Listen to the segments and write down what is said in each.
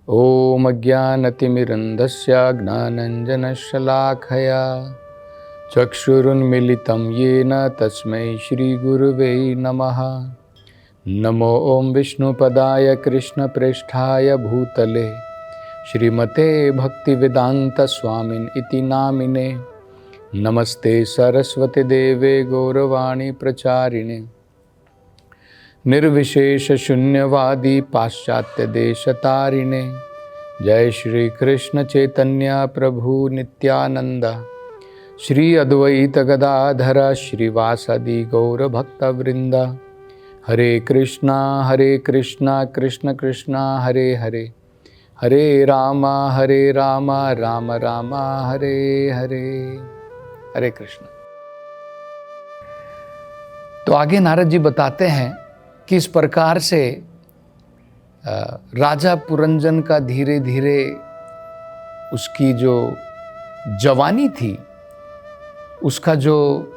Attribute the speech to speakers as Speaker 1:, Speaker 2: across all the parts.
Speaker 1: ॐ अज्ञानतिमिरन्धस्य ज्ञानञ्जनशलाखया चक्षुरुन्मिलितं येन तस्मै श्रीगुरुवे नमः। नमो ॐ विष्णुपदाय कृष्णप्रेष्ठाय भूतले श्रीमते भक्तिवेदान्तस्वामिन् इति नामिने। नमस्ते सरस्वती देवे गौरवाणी प्रचारिणे निर्विशेष शून्यवादी पाश्चात्य देशतारिणे। जय श्री कृष्ण चैतन्य प्रभु नित्यानंद श्री अद्वैत गदाधर श्रीवासदि गौर भक्तवृंद। हरे कृष्णा कृष्ण कृष्णा हरे हरे, हरे राम राम राम हरे हरे। हरे कृष्ण। तो आगे नारद जी बताते हैं कि इस प्रकार से राजा पुरंजन का धीरे धीरे उसकी जो जवानी थी, उसका जो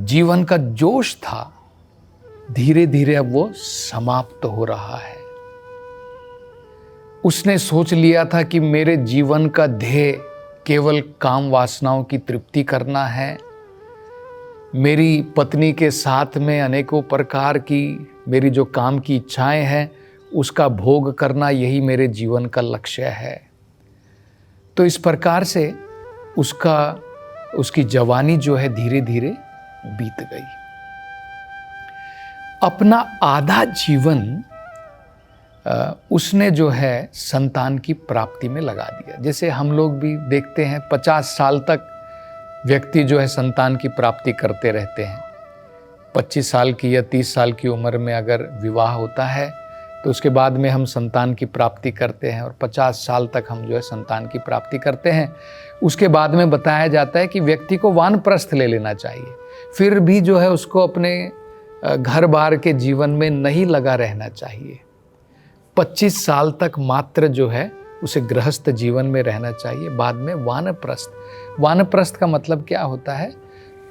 Speaker 1: जीवन का जोश था, धीरे धीरे अब वो समाप्त हो रहा है। उसने सोच लिया था कि मेरे जीवन का ध्येय केवल काम वासनाओं की तृप्ति करना है, मेरी पत्नी के साथ में अनेकों प्रकार की मेरी जो काम की इच्छाएं हैं उसका भोग करना, यही मेरे जीवन का लक्ष्य है। तो इस प्रकार से उसकी जवानी जो है धीरे धीरे बीत गई। अपना आधा जीवन उसने जो है संतान की प्राप्ति में लगा दिया। जैसे हम लोग भी देखते हैं 50 साल तक व्यक्ति जो है संतान की प्राप्ति करते रहते हैं। 25 साल की या 30 साल की उम्र में अगर विवाह होता है तो उसके बाद में हम संतान की प्राप्ति करते हैं और 50 साल तक हम जो है संतान की प्राप्ति करते हैं। उसके बाद में बताया जाता है कि व्यक्ति को वानप्रस्थ ले लेना चाहिए। फिर भी जो है उसको अपने घर बार के जीवन में नहीं लगा रहना चाहिए। 25 साल तक मात्र जो है उसे गृहस्थ जीवन में रहना चाहिए। बाद में वानप्रस्थ। वानप्रस्थ का मतलब क्या होता है?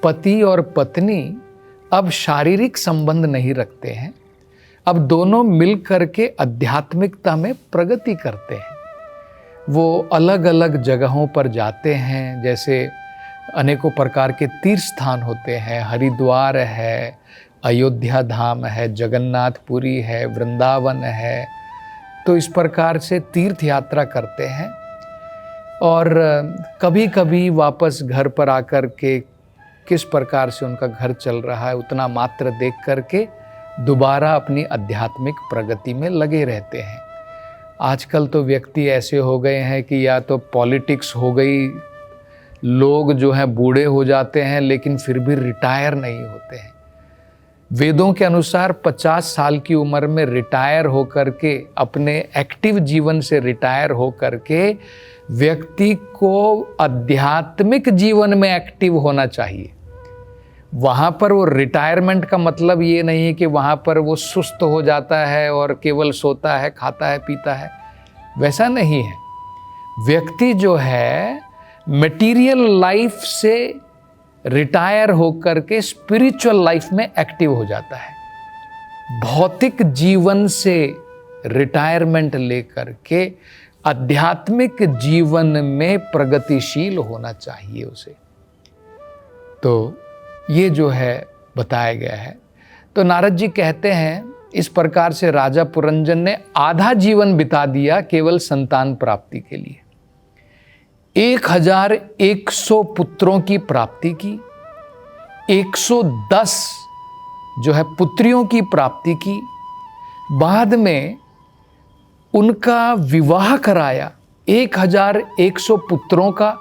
Speaker 1: पति और पत्नी अब शारीरिक संबंध नहीं रखते हैं, अब दोनों मिल करके आध्यात्मिकता में प्रगति करते हैं। वो अलग अलग जगहों पर जाते हैं, जैसे अनेकों प्रकार के तीर्थ स्थान होते हैं। हरिद्वार है, अयोध्या धाम है, जगन्नाथपुरी है, वृंदावन है। तो इस प्रकार से तीर्थ यात्रा करते हैं और कभी कभी वापस घर पर आकर के किस प्रकार से उनका घर चल रहा है उतना मात्र देख करके दोबारा अपनी आध्यात्मिक प्रगति में लगे रहते हैं। आजकल तो व्यक्ति ऐसे हो गए हैं कि या तो पॉलिटिक्स हो गई, लोग जो हैं बूढ़े हो जाते हैं लेकिन फिर भी रिटायर नहीं होते हैं। वेदों के अनुसार 50 साल की उम्र में रिटायर होकर के, अपने एक्टिव जीवन से रिटायर होकर के व्यक्ति को आध्यात्मिक जीवन में एक्टिव होना चाहिए। वहाँ पर वो रिटायरमेंट का मतलब ये नहीं है कि वहाँ पर वो सुस्त हो जाता है और केवल सोता है, खाता है, पीता है, वैसा नहीं है। व्यक्ति जो है मटेरियल लाइफ से रिटायर होकर के स्पिरिचुअल लाइफ में एक्टिव हो जाता है। भौतिक जीवन से रिटायरमेंट लेकर के आध्यात्मिक जीवन में प्रगतिशील होना चाहिए उसे। तो ये जो है बताया गया है। तो नारद जी कहते हैं इस प्रकार से राजा पुरंजन ने आधा जीवन बिता दिया केवल संतान प्राप्ति के लिए। 1100 पुत्रों की प्राप्ति की, 110 जो है पुत्रियों की प्राप्ति की। बाद में उनका विवाह कराया। 1100 पुत्रों का,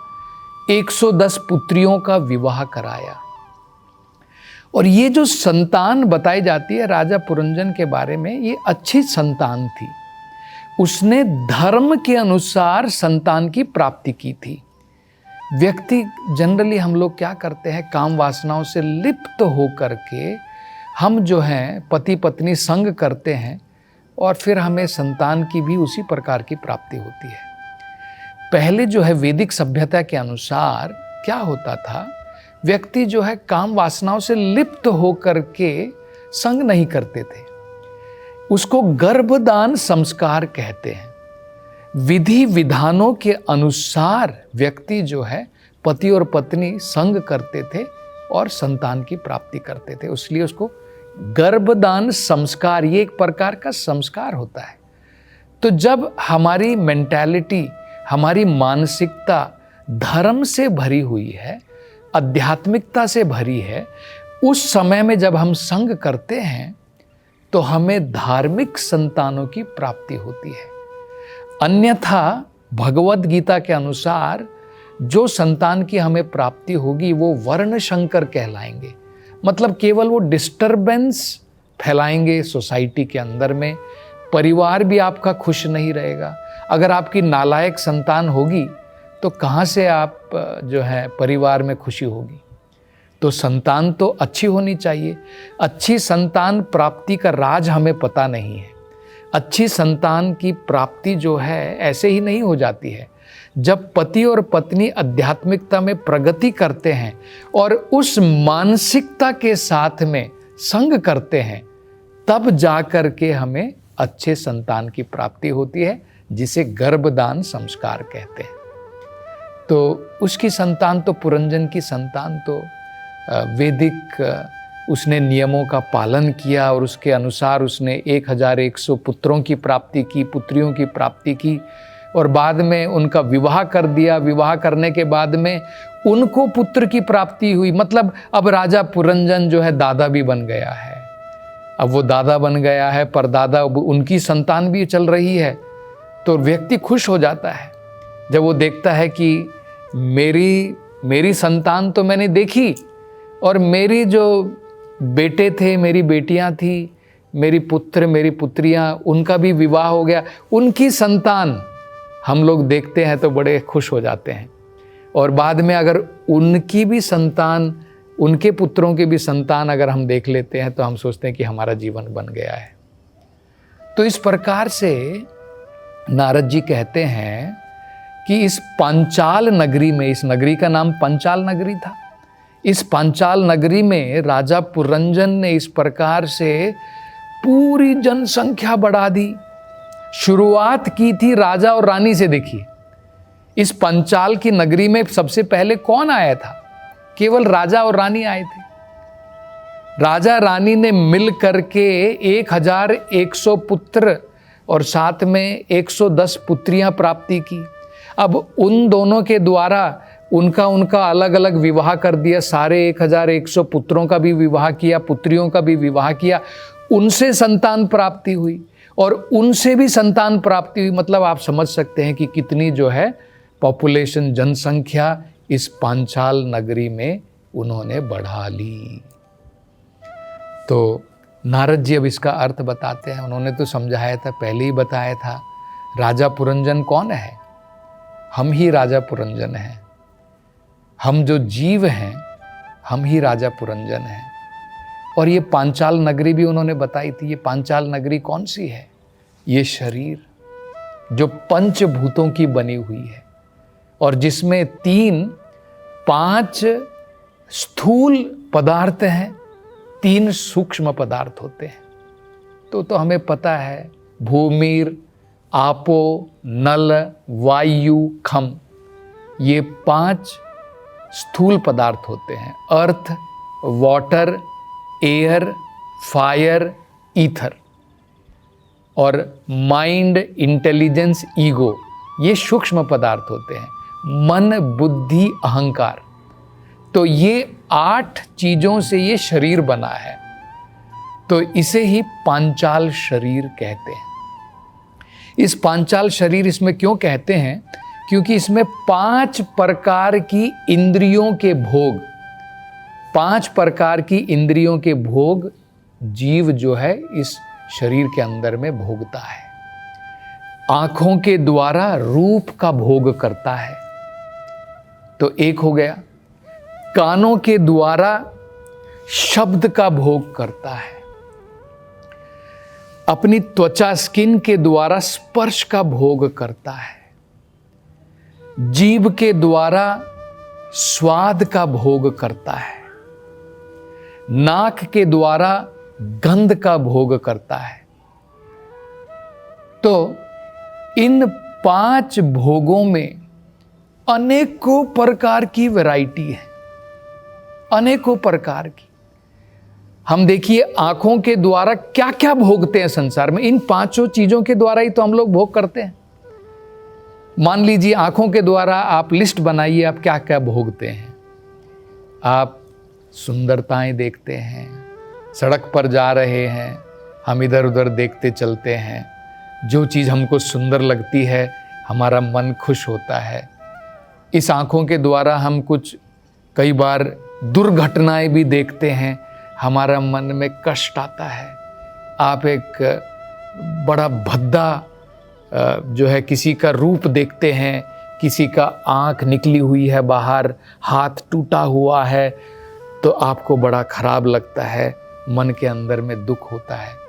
Speaker 1: 110 पुत्रियों का विवाह कराया। और ये जो संतान बताई जाती है राजा पुरंजन के बारे में, ये अच्छी संतान थी। उसने धर्म के अनुसार संतान की प्राप्ति की थी। व्यक्ति जनरली हम लोग क्या करते हैं, काम वासनाओं से लिप्त होकर के हम जो हैं पति पत्नी संग करते हैं और फिर हमें संतान की भी उसी प्रकार की प्राप्ति होती है। पहले जो है वैदिक सभ्यता के अनुसार क्या होता था, व्यक्ति जो है काम वासनाओं से लिप्त होकर के संग नहीं करते थे। उसको गर्भदान संस्कार कहते हैं। विधि विधानों के अनुसार व्यक्ति जो है पति और पत्नी संग करते थे और संतान की प्राप्ति करते थे। इसलिए उसको गर्भदान संस्कार, ये एक प्रकार का संस्कार होता है। तो जब हमारी मेंटालिटी, हमारी मानसिकता धर्म से भरी हुई है, आध्यात्मिकता से भरी है, उस समय में जब हम संग करते हैं तो हमें धार्मिक संतानों की प्राप्ति होती है। अन्यथा भगवद गीता के अनुसार जो संतान की हमें प्राप्ति होगी वो वर्ण शंकर कहलाएंगे। मतलब केवल वो डिस्टरबेंस फैलाएंगे सोसाइटी के अंदर में, परिवार भी आपका खुश नहीं रहेगा। अगर आपकी नालायक संतान होगी तो कहाँ से आप जो है परिवार में खुशी होगी। तो संतान तो अच्छी होनी चाहिए। अच्छी संतान प्राप्ति का राज हमें पता नहीं है। अच्छी संतान की प्राप्ति जो है ऐसे ही नहीं हो जाती है। जब पति और पत्नी आध्यात्मिकता में प्रगति करते हैं और उस मानसिकता के साथ में संग करते हैं, तब जाकर के हमें अच्छे संतान की प्राप्ति होती है, जिसे गर्भदान संस्कार कहते हैं। तो उसकी संतान तो, पुरंजन की संतान तो वैदिक उसने नियमों का पालन किया और उसके अनुसार उसने 1100 पुत्रों की प्राप्ति की, पुत्रियों की प्राप्ति की, और बाद में उनका विवाह कर दिया। विवाह करने के बाद में उनको पुत्र की प्राप्ति हुई। मतलब अब राजा पुरंजन जो है दादा भी बन गया है। अब वो दादा बन गया है, परदादा, उनकी संतान भी चल रही है। तो व्यक्ति खुश हो जाता है जब वो देखता है कि मेरी संतान तो मैंने देखी, और मेरी जो बेटे थे, मेरी बेटियां थी, मेरी पुत्र, मेरी पुत्रियां, उनका भी विवाह हो गया। उनकी संतान हम लोग देखते हैं तो बड़े खुश हो जाते हैं। और बाद में अगर उनकी भी संतान, उनके पुत्रों की भी संतान अगर हम देख लेते हैं तो हम सोचते हैं कि हमारा जीवन बन गया है। तो इस प्रकार से नारद जी कहते हैं कि इस पांचाल नगरी में, इस नगरी का नाम पांचाल नगरी था, इस पांचाल नगरी में राजा पुरंजन ने इस प्रकार से पूरी जनसंख्या बढ़ा दी। शुरुआत की थी राजा और रानी से। देखिए, इस पांचाल की नगरी में सबसे पहले कौन आया था? केवल राजा और रानी आए थे। राजा रानी ने मिल करके 1100 पुत्र और साथ में 110 पुत्रियां प्राप्ति की। अब उन दोनों के द्वारा उनका अलग अलग विवाह कर दिया। सारे 1100 पुत्रों का भी विवाह किया, पुत्रियों का भी विवाह किया। उनसे संतान प्राप्ति हुई और उनसे भी संतान प्राप्ति हुई। मतलब आप समझ सकते हैं कि कितनी जो है पॉपुलेशन, जनसंख्या इस पांचाल नगरी में उन्होंने बढ़ा ली। तो नारद जी अब इसका अर्थ बताते हैं। उन्होंने तो समझाया था, पहले ही बताया था। राजा पुरंजन कौन है? हम ही राजा पुरंजन हैं। हम जो जीव हैं, हम ही राजा पुरंजन हैं। और ये पांचाल नगरी भी उन्होंने बताई थी। ये पांचाल नगरी कौन सी है? ये शरीर जो पंचभूतों की बनी हुई है और जिसमें 5 स्थूल पदार्थ हैं, 3 सूक्ष्म पदार्थ होते हैं। तो हमें पता है, भूमिर, आपो, नल, वायु, खम, ये 5 स्थूल पदार्थ होते हैं। अर्थ, वाटर, एयर, फायर, ईथर। और माइंड, इंटेलिजेंस, ईगो, ये सूक्ष्म पदार्थ होते हैं। मन, बुद्धि, अहंकार। तो ये 8 चीजों से ये शरीर बना है। तो इसे ही पांचाल शरीर कहते हैं। इस पांचाल शरीर इसमें क्यों कहते हैं? क्योंकि इसमें 5 प्रकार की इंद्रियों के भोग, 5 प्रकार की इंद्रियों के भोग जीव जो है इस शरीर के अंदर में भोगता है। आंखों के द्वारा रूप का भोग करता है, तो एक हो गया। कानों के द्वारा शब्द का भोग करता है। अपनी त्वचा, स्किन के द्वारा स्पर्श का भोग करता है। जीभ के द्वारा स्वाद का भोग करता है। नाक के द्वारा गंध का भोग करता है। तो इन 5 भोगों में अनेकों प्रकार की वैरायटी है, अनेकों प्रकार की। हम देखिए आंखों के द्वारा क्या क्या भोगते हैं संसार में, इन 5 चीजों के द्वारा ही तो हम लोग भोग करते हैं। मान लीजिए आंखों के द्वारा आप लिस्ट बनाइए, आप क्या क्या भोगते हैं। आप सुंदरताएं देखते हैं, सड़क पर जा रहे हैं, हम इधर उधर देखते चलते हैं, जो चीज़ हमको सुंदर लगती है हमारा मन खुश होता है। इस आँखों के द्वारा हम कुछ कई बार दुर्घटनाएं भी देखते हैं, हमारा मन में कष्ट आता है। आप एक बड़ा भद्दा जो है किसी का रूप देखते हैं, किसी का आँख निकली हुई है बाहर, हाथ टूटा हुआ है, तो आपको बड़ा खराब लगता है, मन के अंदर में दुख होता है।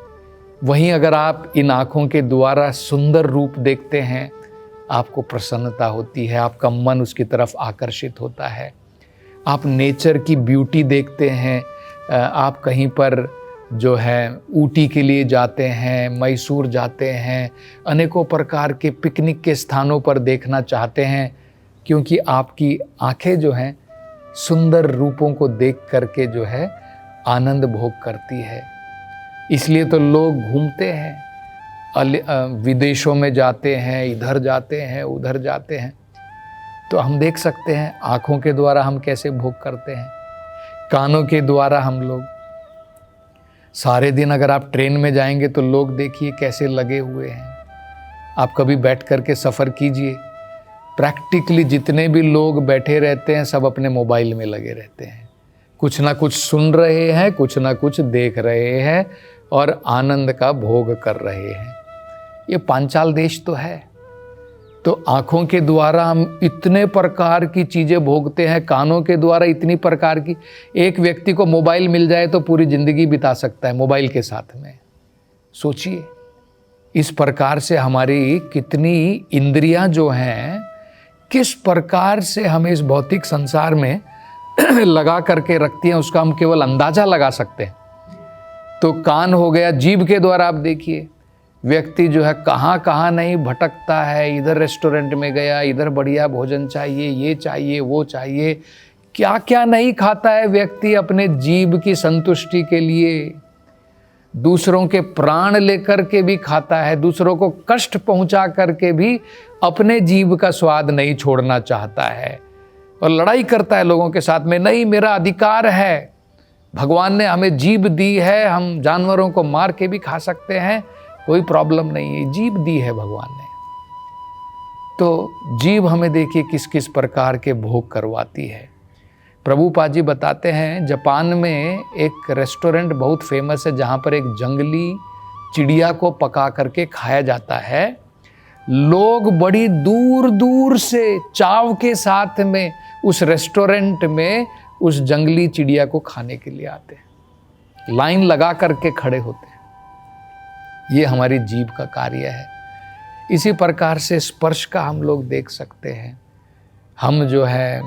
Speaker 1: वहीं अगर आप इन आँखों के द्वारा सुंदर रूप देखते हैं, आपको प्रसन्नता होती है, आपका मन उसकी तरफ आकर्षित होता है। आप नेचर की ब्यूटी देखते हैं, आप कहीं पर जो है ऊटी के लिए जाते हैं, मैसूर जाते हैं, अनेकों प्रकार के पिकनिक के स्थानों पर देखना चाहते हैं, क्योंकि आपकी आँखें जो हैं सुंदर रूपों को देख करके जो है आनंद भोग करती है। इसलिए तो लोग घूमते हैं, विदेशों में जाते हैं, इधर जाते हैं, उधर जाते हैं। तो हम देख सकते हैं आँखों के द्वारा हम कैसे भोग करते हैं। कानों के द्वारा हम लोग सारे दिन, अगर आप ट्रेन में जाएंगे तो लोग देखिए कैसे लगे हुए हैं। आप कभी बैठ करके सफ़र कीजिए, प्रैक्टिकली जितने भी लोग बैठे रहते हैं सब अपने मोबाइल में लगे रहते हैं, कुछ ना कुछ सुन रहे हैं, कुछ ना कुछ देख रहे हैं और आनंद का भोग कर रहे हैं। ये पांचाल देश तो है। तो आँखों के द्वारा हम इतने प्रकार की चीज़ें भोगते हैं, कानों के द्वारा इतनी प्रकार की। एक व्यक्ति को मोबाइल मिल जाए तो पूरी ज़िंदगी बिता सकता है मोबाइल के साथ में। सोचिए इस प्रकार से हमारी कितनी इंद्रियां जो हैं, किस प्रकार से हमें इस भौतिक संसार में लगा करके रखती हैं, उसका हम केवल अंदाज़ा लगा सकते हैं। तो कान हो गया, जीभ के द्वारा आप देखिए व्यक्ति जो है कहाँ कहाँ नहीं भटकता है, इधर रेस्टोरेंट में गया, इधर बढ़िया भोजन चाहिए, ये चाहिए, वो चाहिए, क्या क्या नहीं खाता है व्यक्ति अपने जीभ की संतुष्टि के लिए। दूसरों के प्राण लेकर के भी खाता है, दूसरों को कष्ट पहुंचा करके भी अपने जीभ का स्वाद नहीं छोड़ना चाहता है और लड़ाई करता है लोगों के साथ में। नहीं, मेरा अधिकार है, भगवान ने हमें जीभ दी है, हम जानवरों को मार के भी खा सकते हैं, कोई प्रॉब्लम नहीं है, जीभ दी है भगवान ने। तो जीभ हमें देखिए किस किस प्रकार के भोग करवाती है। प्रभुपाद जी बताते हैं जापान में एक रेस्टोरेंट बहुत फेमस है जहाँ पर एक जंगली चिड़िया को पका करके खाया जाता है। लोग बड़ी दूर दूर से चाव के साथ में उस रेस्टोरेंट में उस जंगली चिड़िया को खाने के लिए आते हैं, लाइन लगा करके खड़े होते हैं। ये हमारी जीभ का कार्य है। इसी प्रकार से स्पर्श का हम लोग देख सकते हैं। हम जो है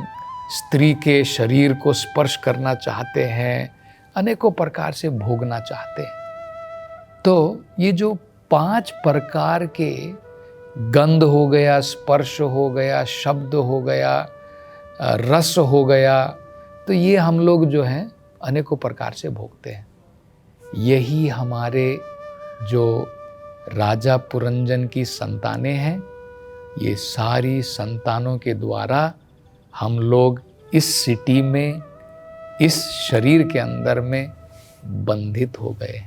Speaker 1: स्त्री के शरीर को स्पर्श करना चाहते हैं, अनेकों प्रकार से भोगना चाहते हैं। तो ये जो 5 प्रकार के गंध हो गया, स्पर्श हो गया, शब्द हो गया, रस हो गया, तो ये हम लोग जो हैं अनेकों प्रकार से भोगते हैं। यही हमारे जो राजा पुरंजन की संतानें हैं, ये सारी संतानों के द्वारा हम लोग इस सिटी में, इस शरीर के अंदर में बंधित हो गए।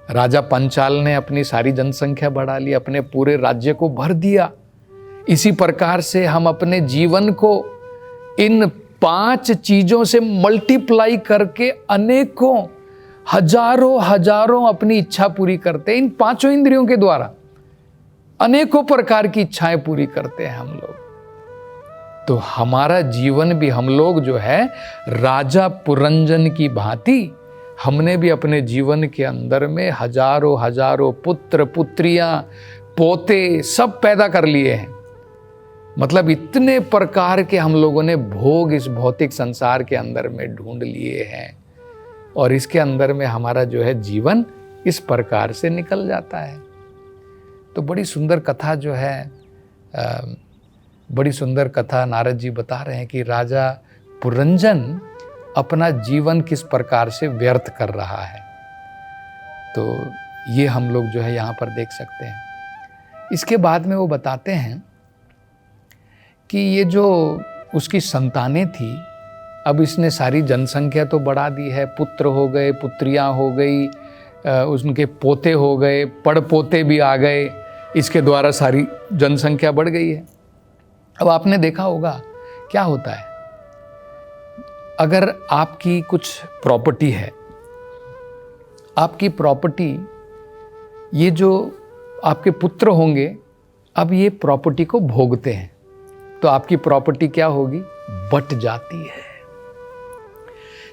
Speaker 1: राजा पंचाल ने अपनी सारी जनसंख्या बढ़ा ली, अपने पूरे राज्य को भर दिया। इसी प्रकार से हम अपने जीवन को इन 5 चीजों से मल्टीप्लाई करके अनेकों हजारों अपनी इच्छा पूरी करते हैं। इन 5 इंद्रियों के द्वारा अनेकों प्रकार की इच्छाएं पूरी करते हैं हम लोग। तो हमारा जीवन भी, हम लोग जो है राजा पुरंजन की भांति, हमने भी अपने जीवन के अंदर में हजारों पुत्र पुत्रियां, पोते सब पैदा कर लिए हैं। मतलब इतने प्रकार के हम लोगों ने भोग इस भौतिक संसार के अंदर में ढूंढ लिए हैं और इसके अंदर में हमारा जो है जीवन इस प्रकार से निकल जाता है। तो बड़ी सुंदर कथा जो है, बड़ी सुंदर कथा नारद जी बता रहे हैं कि राजा पुरंजन अपना जीवन किस प्रकार से व्यर्थ कर रहा है। तो ये हम लोग जो है यहाँ पर देख सकते हैं। इसके बाद में वो बताते हैं कि ये जो उसकी संतानें थी, अब इसने सारी जनसंख्या तो बढ़ा दी है, पुत्र हो गए, पुत्रियां हो गई, उनके पोते हो गए, पड़पोते भी आ गए, इसके द्वारा सारी जनसंख्या बढ़ गई है। अब आपने देखा होगा क्या होता है, अगर आपकी कुछ प्रॉपर्टी है, आपकी प्रॉपर्टी, ये जो आपके पुत्र होंगे अब ये प्रॉपर्टी को भोगते हैं, तो आपकी प्रॉपर्टी क्या होगी, बट जाती है,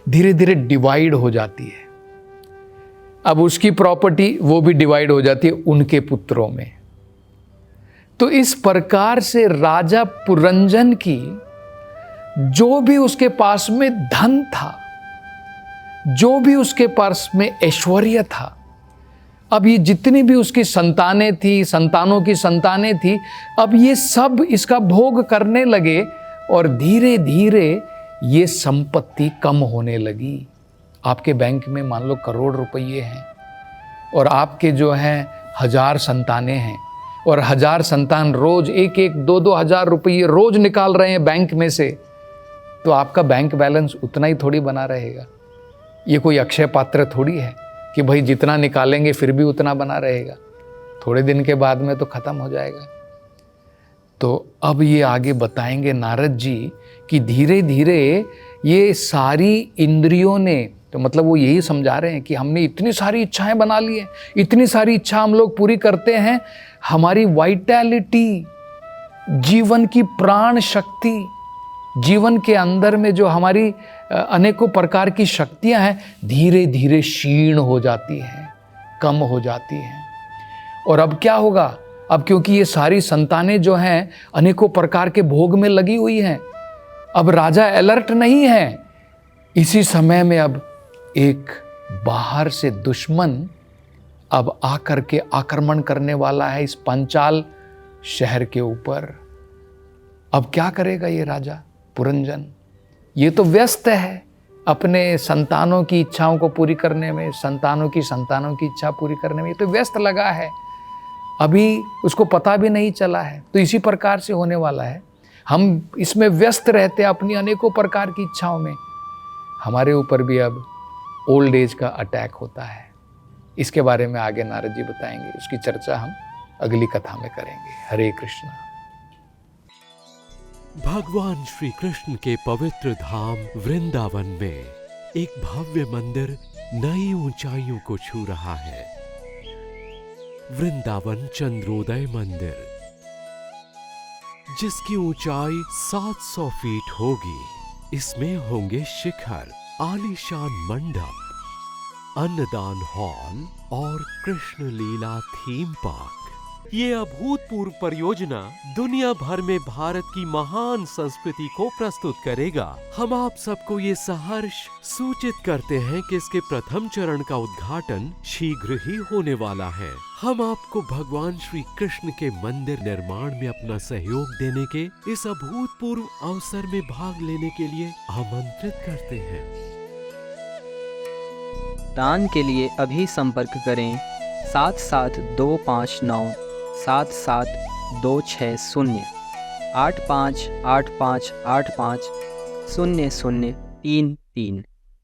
Speaker 1: धीरे धीरे डिवाइड हो जाती है। अब उसकी प्रॉपर्टी वो भी डिवाइड हो जाती है उनके पुत्रों में। तो इस प्रकार से राजा पुरंजन की जो भी उसके पास में धन था, जो भी उसके पास में ऐश्वर्य था, अब ये जितनी भी उसकी संतानें थी, संतानों की संतानें थी, अब ये सब इसका भोग करने लगे और धीरे धीरे ये संपत्ति कम होने लगी। आपके बैंक में मान लो करोड़ रुपये हैं और आपके जो हैं 1000 संतानें हैं और 1000 संतान रोज 1-1, 2-2 हज़ार रुपये रोज निकाल रहे हैं बैंक में से, तो आपका बैंक बैलेंस उतना ही थोड़ी बना रहेगा। ये कोई अक्षय पात्र थोड़ी है कि भाई जितना निकालेंगे फिर भी उतना बना रहेगा, थोड़े दिन के बाद में तो खत्म हो जाएगा। तो अब ये आगे बताएंगे नारद जी कि धीरे धीरे ये सारी इंद्रियों ने, तो मतलब वो यही समझा रहे हैं कि हमने इतनी सारी इच्छाएं बना ली हैं, इतनी सारी इच्छा हम लोग पूरी करते हैं, हमारी वाइटैलिटी, जीवन की प्राण शक्ति, जीवन के अंदर में जो हमारी अनेकों प्रकार की शक्तियां हैं, धीरे धीरे क्षीण हो जाती हैं, कम हो जाती हैं। और अब क्या होगा, अब क्योंकि ये सारी संतानें जो हैं अनेकों प्रकार के भोग में लगी हुई हैं, अब राजा अलर्ट नहीं है। इसी समय में अब एक बाहर से दुश्मन अब आकर के आक्रमण करने वाला है इस पांचाल शहर के ऊपर। अब क्या करेगा ये राजा पुरंजन? ये तो व्यस्त है अपने संतानों की इच्छाओं को पूरी करने में, संतानों की इच्छा पूरी करने में, ये तो व्यस्त लगा है, अभी उसको पता भी नहीं चला है। तो इसी प्रकार से होने वाला है, हम इसमें व्यस्त रहते हैं अपनी अनेकों प्रकार की इच्छाओं में, हमारे ऊपर भी अब ओल्ड एज का अटैक होता है। इसके बारे में आगे नारद जी बताएंगे, उसकी चर्चा हम अगली कथा में करेंगे। हरे कृष्ण।
Speaker 2: भगवान श्री कृष्ण के पवित्र धाम वृंदावन में एक भव्य मंदिर नई ऊंचाइयों को छू रहा है। वृंदावन चंद्रोदय मंदिर, जिसकी ऊंचाई 700 फीट होगी। इसमें होंगे शिखर, आलीशान मंडप, अन्नदान हॉल और कृष्ण लीला थीम पार्क। ये अभूतपूर्व परियोजना दुनिया भर में भारत की महान संस्कृति को प्रस्तुत करेगा। हम आप सबको ये सहर्ष सूचित करते हैं कि इसके प्रथम चरण का उद्घाटन शीघ्र ही होने वाला है। हम आपको भगवान श्री कृष्ण के मंदिर निर्माण में अपना सहयोग देने के इस अभूतपूर्व अवसर में भाग लेने के लिए आमंत्रित करते हैं।
Speaker 3: दान के लिए अभी संपर्क करें 7725977260 8585850033।